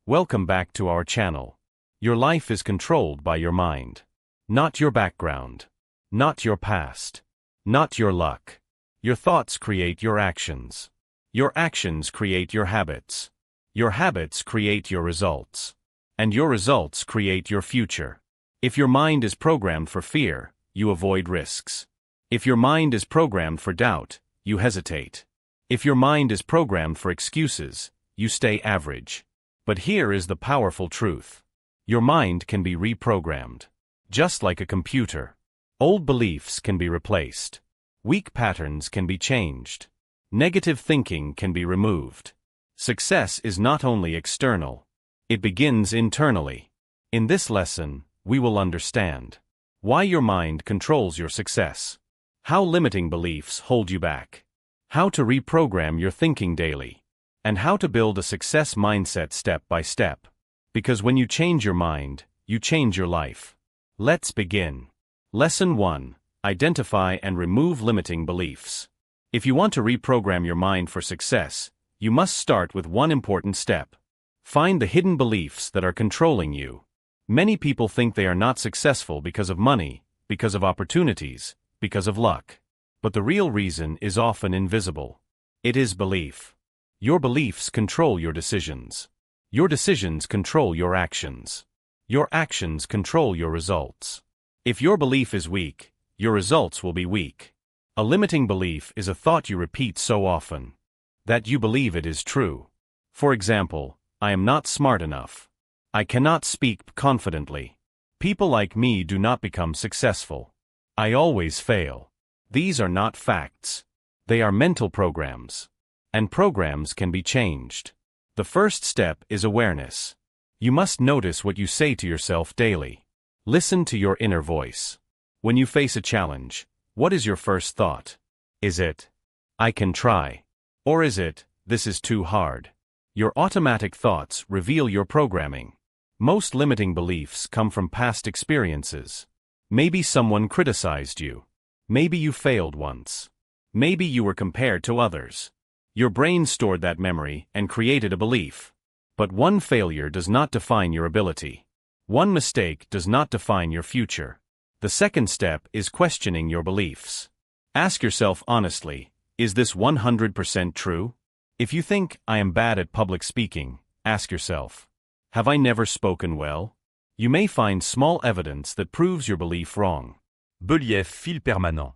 Welcome back to our channel. Your life is controlled by your mind. Not your background. Not your past. Not your luck. Your thoughts create your actions. Your actions create your habits. Your habits create your results. And your results create your future. If your mind is programmed for fear, you avoid risks. If your mind is programmed for doubt, you hesitate. If your mind is programmed for excuses, you stay average. But here is the powerful truth. Your mind can be reprogrammed. Just like a computer. Old beliefs can be replaced. Weak patterns can be changed. Negative thinking can be removed. Success is not only external. It begins internally. In this lesson, we will understand why your mind controls your success, how limiting beliefs hold you back, how to reprogram your thinking daily, and how to build a success mindset step by step. Because when you change your mind, you change your life. Let's begin. Lesson 1. Identify and remove limiting beliefs. If you want to reprogram your mind for success, you must start with one important step. Find the hidden beliefs that are controlling you. Many people think they are not successful because of money, because of opportunities, because of luck. But the real reason is often invisible. It is belief. Your beliefs control your decisions. Your decisions control your actions. Your actions control your results. If your belief is weak, your results will be weak. A limiting belief is a thought you repeat so often that you believe it is true. For example, I am not smart enough. I cannot speak confidently. People like me do not become successful. I always fail. These are not facts. They are mental programs. And programs can be changed. The first step is awareness. You must notice what you say to yourself daily. Listen to your inner voice. When you face a challenge, what is your first thought? Is it, I can try? Or is it, this is too hard? Your automatic thoughts reveal your programming. Most limiting beliefs come from past experiences. Maybe someone criticized you. Maybe you failed once. Maybe you were compared to others. Your brain stored that memory and created a belief. But one failure does not define your ability. One mistake does not define your future. The second step is questioning your beliefs. Ask yourself honestly, is this 100% true? If you think, I am bad at public speaking, ask yourself, have I never spoken well? You may find small evidence that proves your belief wrong. Belief fil permanent.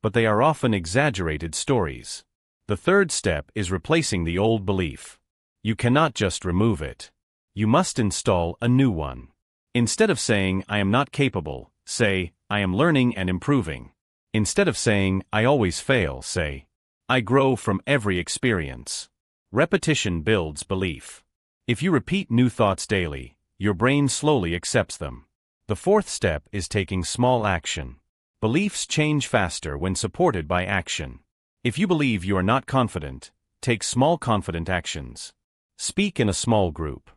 But they are often exaggerated stories. The third step is replacing the old belief. You cannot just remove it. You must install a new one. Instead of saying, I am not capable, say, I am learning and improving. Instead of saying, I always fail, say, I grow from every experience. Repetition builds belief. If you repeat new thoughts daily, your brain slowly accepts them. The fourth step is taking small action. Beliefs change faster when supported by action. If you believe you are not confident, take small confident actions. Speak in a small group.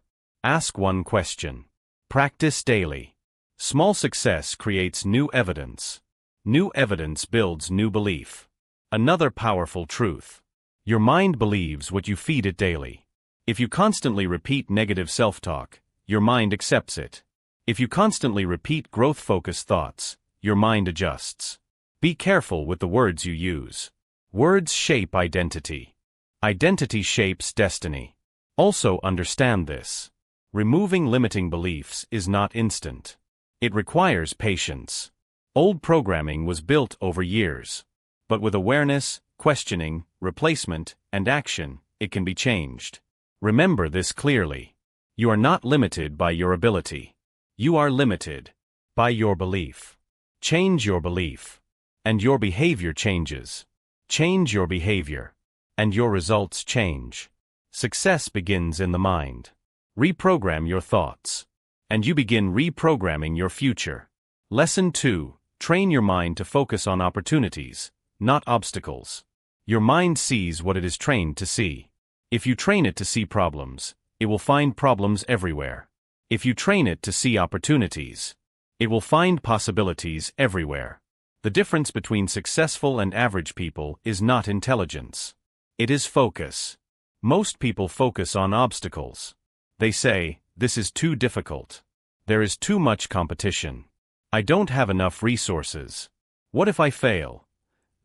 Ask one question. Practice daily. Small success creates new evidence. New evidence builds new belief. Another powerful truth. Your mind believes what you feed it daily. If you constantly repeat negative self-talk, your mind accepts it. If you constantly repeat growth-focused thoughts, your mind adjusts. Be careful with the words you use. Words shape identity. Identity shapes destiny. Also understand this. Removing limiting beliefs is not instant. It requires patience. Old programming was built over years. But with awareness, questioning, replacement, and action, it can be changed. Remember this clearly. You are not limited by your ability. You are limited by your belief. Change your belief, and your behavior changes. Change your behavior, and your results change. Success begins in the mind. Reprogram your thoughts, and you begin reprogramming your future. Lesson 2. Train your mind to focus on opportunities, not obstacles. Your mind sees what it is trained to see. If you train it to see problems, it will find problems everywhere. If you train it to see opportunities, it will find possibilities everywhere. The difference between successful and average people is not intelligence. It is focus. Most people focus on obstacles. They say, this is too difficult. There is too much competition. I don't have enough resources. What if I fail?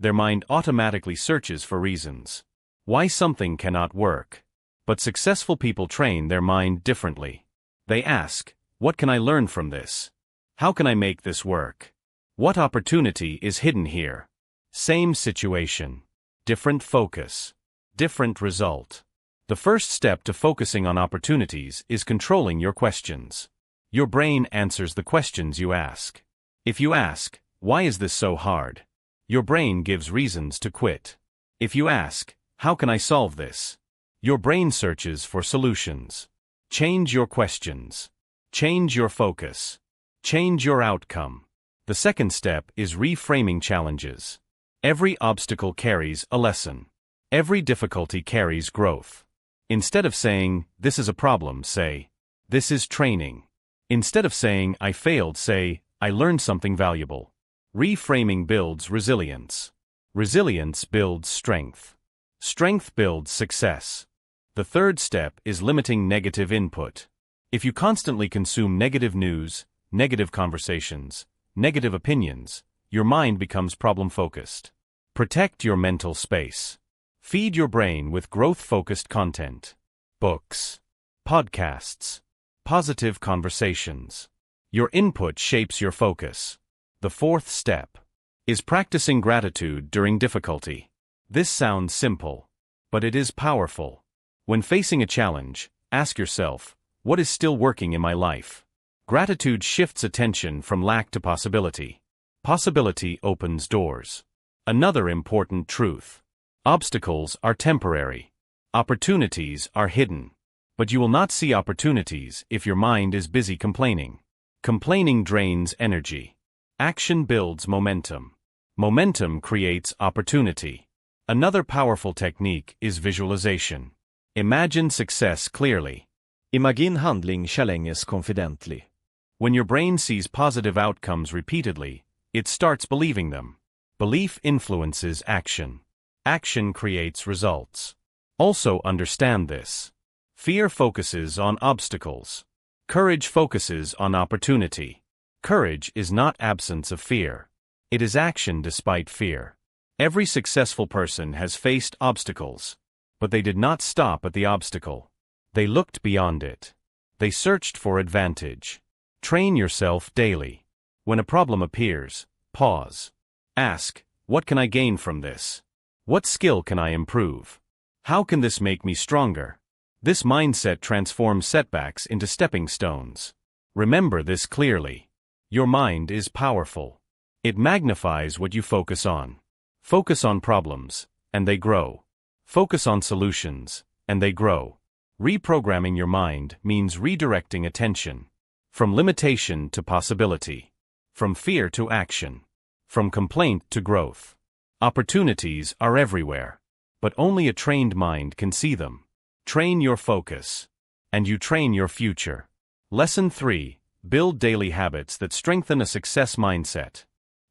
Their mind automatically searches for reasons. Why something cannot work. But successful people train their mind differently. They ask, what can I learn from this? How can I make this work? What opportunity is hidden here? Same situation. Different focus. Different result. The first step to focusing on opportunities is controlling your questions. Your brain answers the questions you ask. If you ask, why is this so hard? Your brain gives reasons to quit. If you ask, how can I solve this? Your brain searches for solutions. Change your questions. Change your focus. Change your outcome. The second step is reframing challenges. Every obstacle carries a lesson. Every difficulty carries growth. Instead of saying, this is a problem, say, this is training. Instead of saying, I failed, say, I learned something valuable. Reframing builds resilience. Resilience builds strength. Strength builds success. The third step is limiting negative input. If you constantly consume negative news, negative conversations, negative opinions, your mind becomes problem-focused. Protect your mental space. Feed your brain with growth-focused content. Books. Podcasts. Positive conversations. Your input shapes your focus. The fourth step is practicing gratitude during difficulty. This sounds simple, but it is powerful. When facing a challenge, ask yourself, what is still working in my life? Gratitude shifts attention from lack to possibility. Possibility opens doors. Another important truth. Obstacles are temporary. Opportunities are hidden. But you will not see opportunities if your mind is busy complaining. Complaining drains energy. Action builds momentum. Momentum creates opportunity. Another powerful technique is visualization. Imagine success clearly. Imagine handling challenges confidently. When your brain sees positive outcomes repeatedly, it starts believing them. Belief influences action. Action creates results. Also understand this. Fear focuses on obstacles. Courage focuses on opportunity. Courage is not absence of fear. It is action despite fear. Every successful person has faced obstacles. But they did not stop at the obstacle. They looked beyond it. They searched for advantage. Train yourself daily. When a problem appears, pause. Ask, what can I gain from this? What skill can I improve? How can this make me stronger? This mindset transforms setbacks into stepping stones. Remember this clearly. Your mind is powerful. It magnifies what you focus on. Focus on problems, and they grow. Focus on solutions, and they grow. Reprogramming your mind means redirecting attention. From limitation to possibility. From fear to action. From complaint to growth. Opportunities are everywhere. But only a trained mind can see them. Train your focus. And you train your future. Lesson 3. Build daily habits that strengthen a success mindset.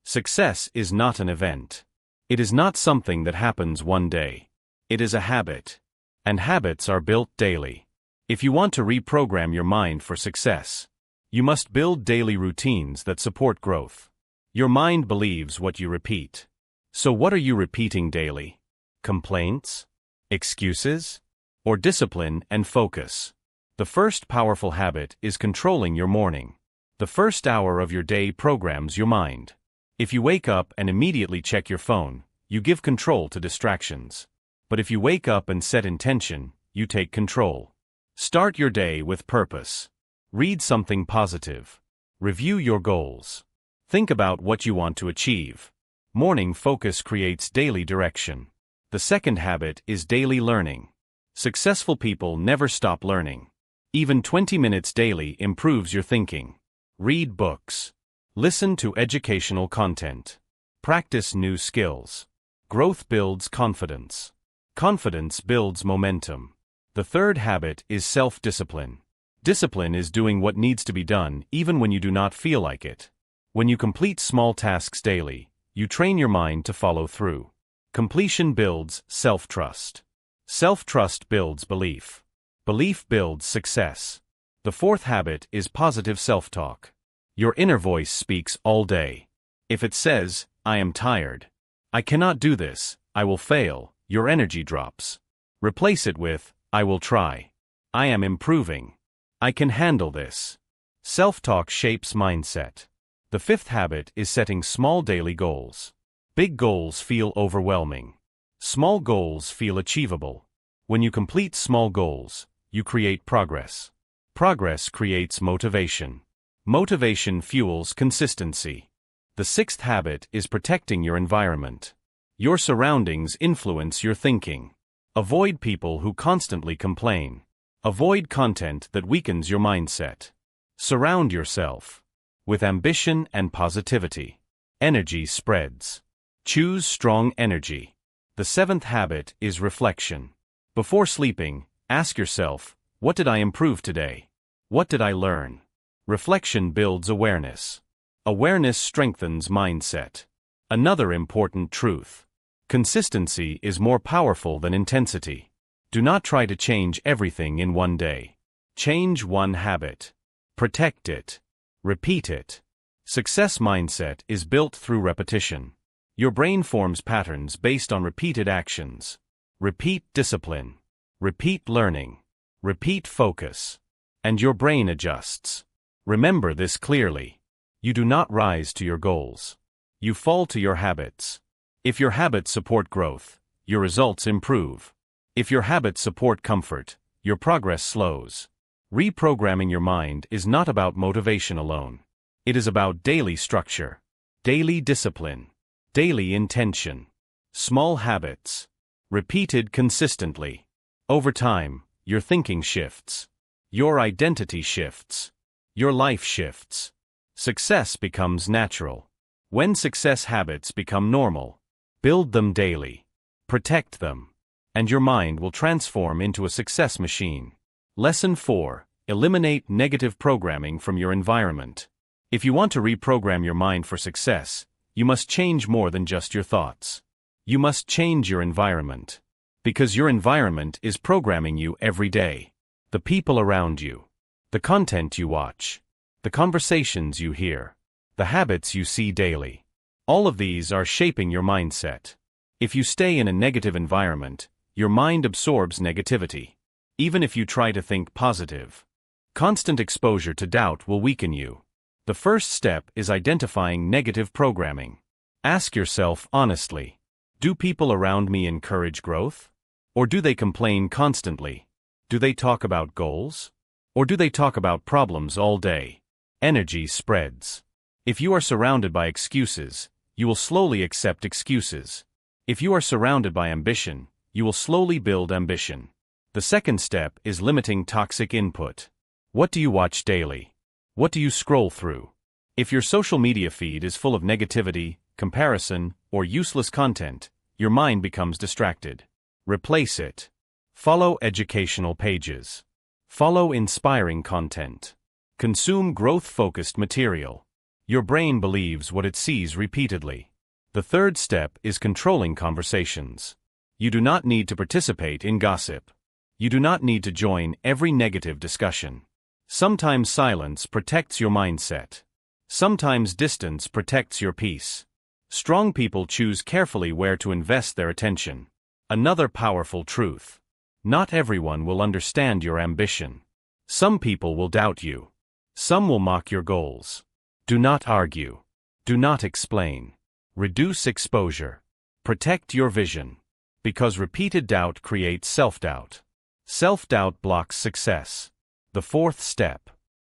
Success is not an event. It is not something that happens one day. It is a habit. And habits are built daily. If you want to reprogram your mind for success, you must build daily routines that support growth. Your mind believes what you repeat. So what are you repeating daily? Complaints? Excuses? Or discipline and focus? The first powerful habit is controlling your morning. The first hour of your day programs your mind. If you wake up and immediately check your phone, you give control to distractions. But if you wake up and set intention, you take control. Start your day with purpose. Read something positive. Review your goals. Think about what you want to achieve. Morning focus creates daily direction. The second habit is daily learning. Successful people never stop learning. Even 20 minutes daily improves your thinking. Read books. Listen to educational content. Practice new skills. Growth builds confidence. Confidence builds momentum. The third habit is self-discipline. Discipline is doing what needs to be done even when you do not feel like it. When you complete small tasks daily, you train your mind to follow through. Completion builds self-trust. Self-trust builds belief. Belief builds success. The fourth habit is positive self-talk. Your inner voice speaks all day. If it says, I am tired, I cannot do this, I will fail, your energy drops. Replace it with, I will try. I am improving. I can handle this. Self-talk shapes mindset. The fifth habit is setting small daily goals. Big goals feel overwhelming. Small goals feel achievable. When you complete small goals, you create progress. Progress creates motivation. Motivation fuels consistency. The sixth habit is protecting your environment. Your surroundings influence your thinking. Avoid people who constantly complain. Avoid content that weakens your mindset. Surround yourself with ambition and positivity. Energy spreads. Choose strong energy. The seventh habit is reflection. Before sleeping, ask yourself, what did I improve today? What did I learn? Reflection builds awareness. Awareness strengthens mindset. Another important truth. Consistency is more powerful than intensity. Do not try to change everything in one day. Change one habit. Protect it. Repeat it. Success mindset is built through repetition. Your brain forms patterns based on repeated actions. Repeat discipline. Repeat learning. Repeat focus. And your brain adjusts. Remember this clearly. You do not rise to your goals. You fall to your habits. If your habits support growth, your results improve. If your habits support comfort, your progress slows. Reprogramming your mind is not about motivation alone. It is about daily structure, daily discipline, daily intention, small habits, repeated consistently. Over time, your thinking shifts. Your identity shifts. Your life shifts. Success becomes natural. When success habits become normal, build them daily. Protect them. And your mind will transform into a success machine. Lesson 4. Eliminate negative programming from your environment. If you want to reprogram your mind for success, you must change more than just your thoughts. You must change your environment. Because your environment is programming you every day. The people around you. The content you watch. The conversations you hear. The habits you see daily. All of these are shaping your mindset. If you stay in a negative environment, your mind absorbs negativity. Even if you try to think positive. Constant exposure to doubt will weaken you. The first step is identifying negative programming. Ask yourself honestly, do people around me encourage growth? Or do they complain constantly? Do they talk about goals? Or do they talk about problems all day? Energy spreads. If you are surrounded by excuses, you will slowly accept excuses. If you are surrounded by ambition, you will slowly build ambition. The second step is limiting toxic input. What do you watch daily? What do you scroll through? If your social media feed is full of negativity, comparison, or useless content, your mind becomes distracted. Replace it. Follow educational pages. Follow inspiring content. Consume growth-focused material. Your brain believes what it sees repeatedly. The third step is controlling conversations. You do not need to participate in gossip. You do not need to join every negative discussion. Sometimes silence protects your mindset. Sometimes distance protects your peace. Strong people choose carefully where to invest their attention. Another powerful truth. Not everyone will understand your ambition. Some people will doubt you. Some will mock your goals. Do not argue. Do not explain. Reduce exposure. Protect your vision. Because repeated doubt creates self-doubt. Self-doubt blocks success. The fourth step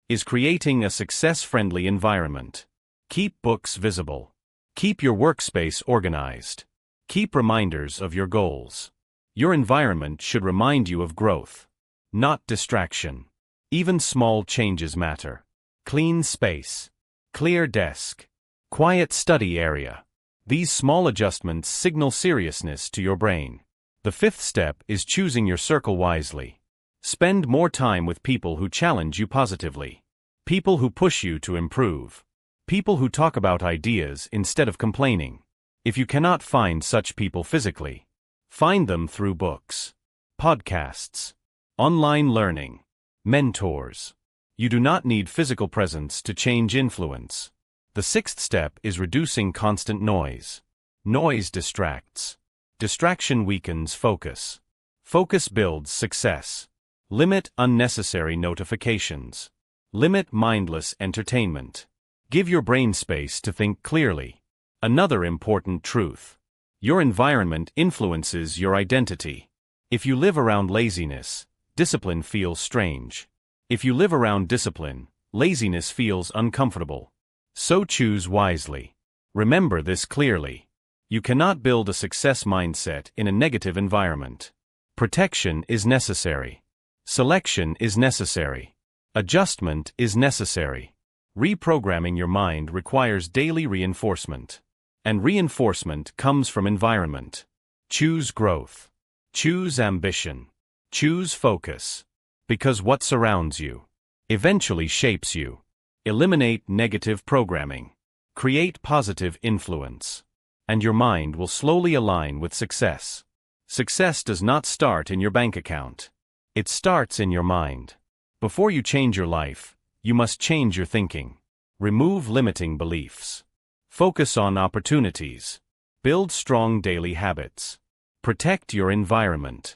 is creating a success-friendly environment. Keep books visible. Keep your workspace organized. Keep reminders of your goals. Your environment should remind you of growth, not distraction. Even small changes matter. Clean space. Clear desk. Quiet study area. These small adjustments signal seriousness to your brain. The fifth step is choosing your circle wisely. Spend more time with people who challenge you positively. People who push you to improve. People who talk about ideas instead of complaining. If you cannot find such people physically, find them through books, podcasts, Online learning. Mentors. You do not need physical presence to change influence. The sixth step is reducing constant noise. Noise distracts. Distraction weakens focus. Focus builds success. Limit unnecessary notifications. Limit mindless entertainment. Give your brain space to think clearly. Another important truth. Your environment influences your identity. If you live around laziness, discipline feels strange. If you live around discipline, laziness feels uncomfortable. So choose wisely. Remember this clearly. You cannot build a success mindset in a negative environment. Protection is necessary. Selection is necessary. Adjustment is necessary. Reprogramming your mind requires daily reinforcement. And reinforcement comes from environment. Choose growth. Choose ambition. Choose focus. Because what surrounds you eventually shapes you. Eliminate negative programming. Create positive influence. And your mind will slowly align with success. Success does not start in your bank account. It starts in your mind. Before you change your life, you must change your thinking. Remove limiting beliefs. Focus on opportunities. Build strong daily habits. Protect your environment.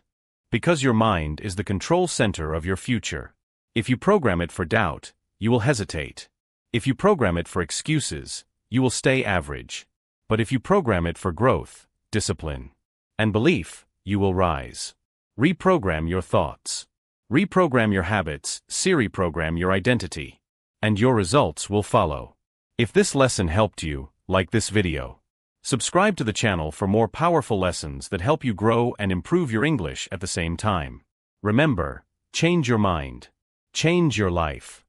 Because your mind is the control center of your future. If you program it for doubt, you will hesitate. If you program it for excuses, you will stay average. But if you program it for growth, discipline, and belief, you will rise. Reprogram your thoughts. Reprogram your habits, reprogram your identity. And your results will follow. If this lesson helped you, like this video. Subscribe to the channel for more powerful lessons that help you grow and improve your English at the same time. Remember, change your mind. Change your life.